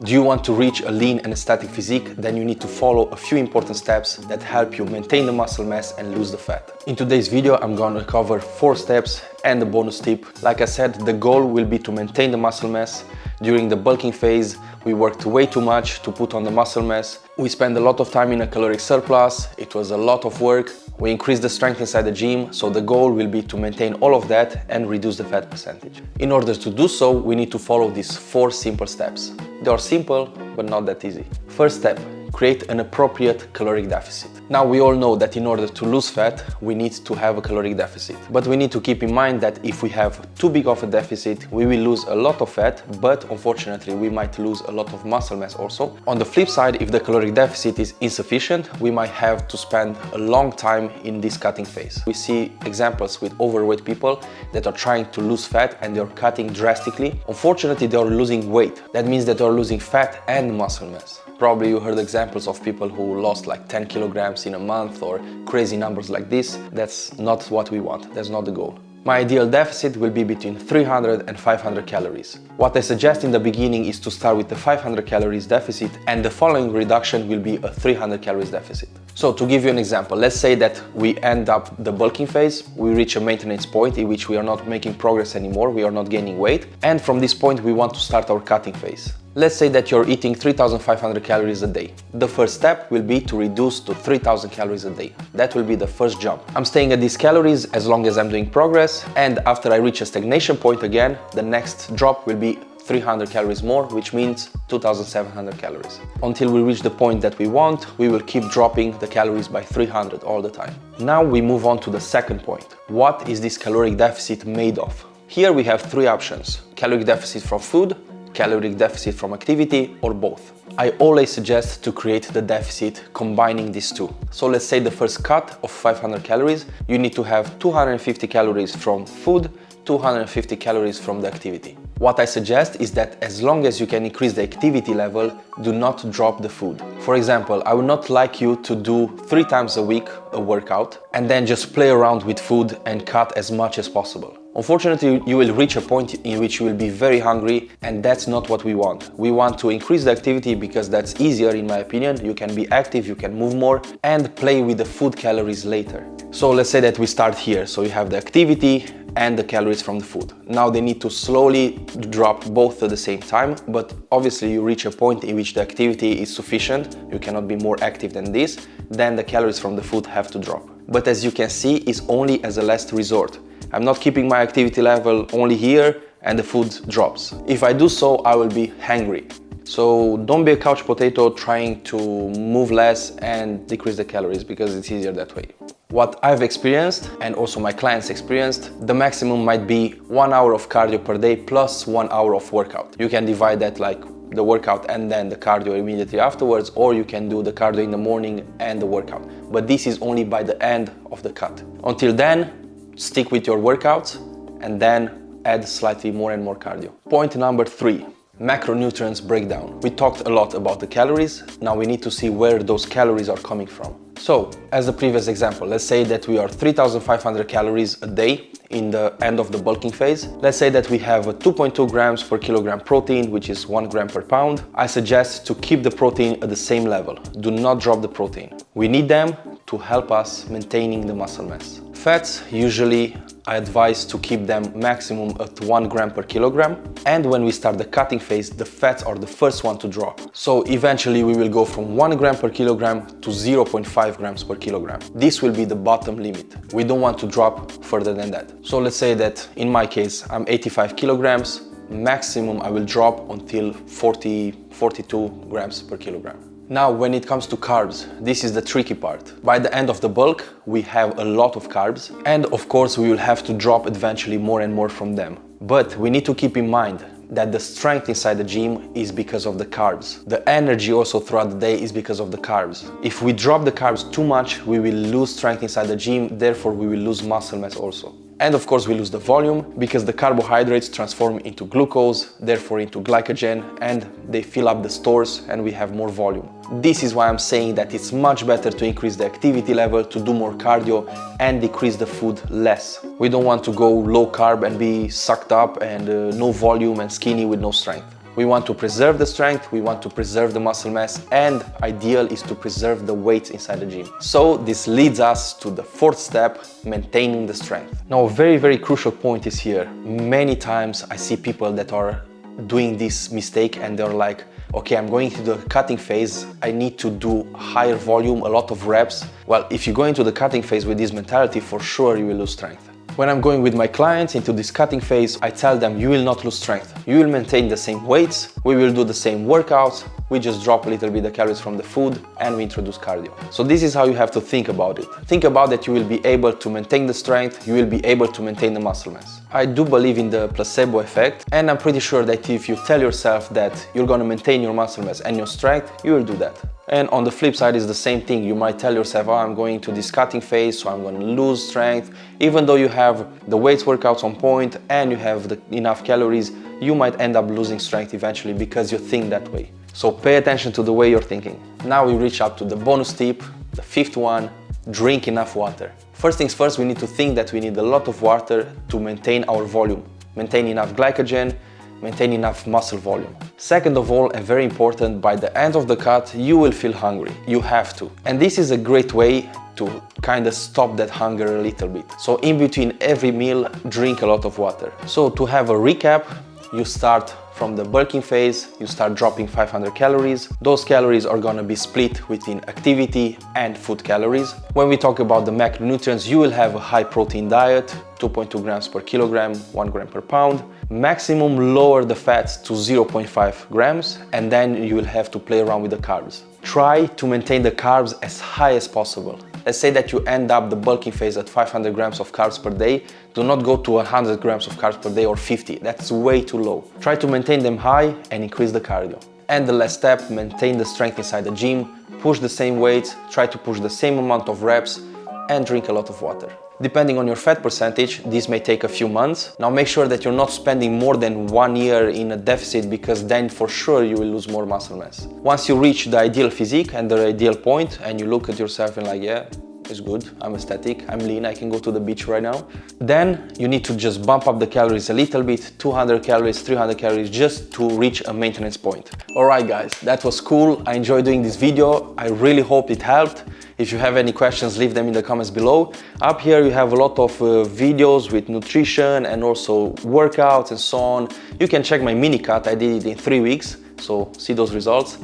Do you want to reach a lean and aesthetic physique? Then you need to follow a few important steps that help you maintain the muscle mass and lose the fat. In today's video, I'm going to cover 4 steps and a bonus tip. Like I said, the goal will be to maintain the muscle mass. During the bulking phase, we worked way too much to put on the muscle mass. We spent a lot of time in a caloric surplus. It was a lot of work. We increased the strength inside the gym, so the goal will be to maintain all of that and reduce the fat percentage. In order to do so, we need to follow these 4 simple steps. They are simple, but not that easy. First step, create an appropriate caloric deficit. Now we all know that in order to lose fat, we need to have a caloric deficit. But we need to keep in mind that if we have too big of a deficit, we will lose a lot of fat, but unfortunately we might lose a lot of muscle mass also. On the flip side, if the caloric deficit is insufficient, we might have to spend a long time in this cutting phase. We see examples with overweight people that are trying to lose fat and they are cutting drastically. Unfortunately, they are losing weight. That means that they are losing fat and muscle mass. Probably you heard examples of people who lost like 10 kilograms in a month or crazy numbers like this. That's not what we want. That's not the goal. My ideal deficit will be between 300 and 500 calories. What I suggest in the beginning is to start with the 500 calories deficit, and the following reduction will be a 300 calories deficit. So to give you an example, let's say that we end up the bulking phase, we reach a maintenance point in which we are not making progress anymore, we are not gaining weight, and from this point we want to start our cutting phase. Let's say that you're eating 3,500 calories a day. The first step will be to reduce to 3,000 calories a day. That will be the first jump. I'm staying at these calories as long as I'm doing progress, and after I reach a stagnation point again, the next drop will be 300 calories more, which means 2,700 calories. Until we reach the point that we want, we will keep dropping the calories by 300 all the time. Now we move on to the second point. What is this caloric deficit made of? Here we have 3 options: caloric deficit from food, caloric deficit from activity, or both. I always suggest to create the deficit combining these two. So let's say the first cut of 500 calories, you need to have 250 calories from food, 250 calories from the activity. What I suggest is that as long as you can increase the activity level, do not drop the food. For example, I would not like you to do 3 times a week a workout and then just play around with food and cut as much as possible. Unfortunately, you will reach a point in which you will be very hungry, and that's not what we want. We want to increase the activity because that's easier in my opinion. You can be active, you can move more, and play with the food calories later. So let's say that we start here. So you have the activity and the calories from the food. Now they need to slowly drop both at the same time, but obviously you reach a point in which the activity is sufficient, you cannot be more active than this, then the calories from the food have to drop. But as you can see, it's only as a last resort. I'm not keeping my activity level only here and the food drops. If I do so, I will be hangry. So don't be a couch potato trying to move less and decrease the calories, because it's easier that way. What I've experienced, and also my clients experienced, the maximum might be 1 hour of cardio per day plus 1 hour of workout. You can divide that like the workout and then the cardio immediately afterwards, or you can do the cardio in the morning and the workout. But this is only by the end of the cut. Until then, stick with your workouts and then add slightly more and more cardio. Point number 3. Macronutrients breakdown. We talked a lot about the calories. Now we need to see where those calories are coming from. So, as the previous example, let's say that we are 3,500 calories a day in the end of the bulking phase. Let's say that we have a 2.2 grams per kilogram protein, which is 1 gram per pound. I suggest to keep the protein at the same level. Do not drop the protein. We need them to help us maintaining the muscle mass. Fats, usually I advise to keep them maximum at 1 gram per kilogram. And when we start the cutting phase, the fats are the first one to drop. So eventually we will go from 1 gram per kilogram to 0.5 grams per kilogram. This will be the bottom limit. We don't want to drop further than that. So let's say that in my case, I'm 85 kilograms. Maximum I will drop until 42 grams per kilogram. Now, when it comes to carbs, this is the tricky part. By the end of the bulk, we have a lot of carbs, and of course we will have to drop eventually more and more from them. But we need to keep in mind that the strength inside the gym is because of the carbs. The energy also throughout the day is because of the carbs. If we drop the carbs too much, we will lose strength inside the gym, therefore we will lose muscle mass also. And of course we lose the volume because the carbohydrates transform into glucose, therefore into glycogen, and they fill up the stores and we have more volume. This is why I'm saying that it's much better to increase the activity level, to do more cardio and decrease the food less. We don't want to go low carb and be sucked up and no volume and skinny with no strength. We want to preserve the strength, we want to preserve the muscle mass, and ideal is to preserve the weights inside the gym. So this leads us to the fourth step, maintaining the strength. Now a very crucial point is here. Many times I see people that are doing this mistake and they're like, okay, I'm going to the cutting phase, I need to do higher volume, a lot of reps. Well, if you go into the cutting phase with this mentality, for sure you will lose strength. When I'm going with my clients into this cutting phase, I tell them you will not lose strength. You will maintain the same weights, we will do the same workouts, we just drop a little bit the calories from the food and we introduce cardio. So this is how you have to think about it. Think about that you will be able to maintain the strength, you will be able to maintain the muscle mass. I do believe in the placebo effect, and I'm pretty sure that if you tell yourself that you're going to maintain your muscle mass and your strength, you will do that. And on the flip side is the same thing. You might tell yourself, oh, I'm going to this cutting phase, so I'm going to lose strength. Even though you have the weights workouts on point and you have enough calories, you might end up losing strength eventually because you think that way. So pay attention to the way you're thinking. Now we reach up to the bonus tip, the fifth one, drink enough water. First things first, we need to think that we need a lot of water to maintain our volume, maintain enough glycogen, maintain enough muscle volume. Second of all, and very important, by the end of the cut, you will feel hungry. You have to. And this is a great way to kind of stop that hunger a little bit. So in between every meal, drink a lot of water. So to have a recap, you start from the bulking phase, you start dropping 500 calories. Those calories are gonna be split between activity and food calories. When we talk about the macronutrients, you will have a high protein diet, 2.2 grams per kilogram, 1 gram per pound. Maximum lower the fats to 0.5 grams, and then you will have to play around with the carbs. Try to maintain the carbs as high as possible. Let's say that you end up the bulking phase at 500 grams of carbs per day. Do not go to 100 grams of carbs per day or 50. That's way too low. Try to maintain them high and increase the cardio. And the last step, maintain the strength inside the gym. Push the same weights, try to push the same amount of reps, and drink a lot of water. Depending on your fat percentage, this may take a few months. Now make sure that you're not spending more than 1 year in a deficit, because then for sure you will lose more muscle mass. Once you reach the ideal physique and the ideal point and you look at yourself and like, yeah, it's good, I'm aesthetic, I'm lean, I can go to the beach right now, then you need to just bump up the calories a little bit, 200 calories, 300 calories, just to reach a maintenance point. Alright guys, that was cool. I enjoyed doing this video. I really hope it helped. If you have any questions, leave them in the comments below. Up here you have a lot of videos with nutrition and also workouts and so on. You can check my mini cut, I did it in 3 weeks, so see those results.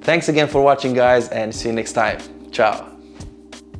Thanks again for watching guys, and see you next time. Ciao.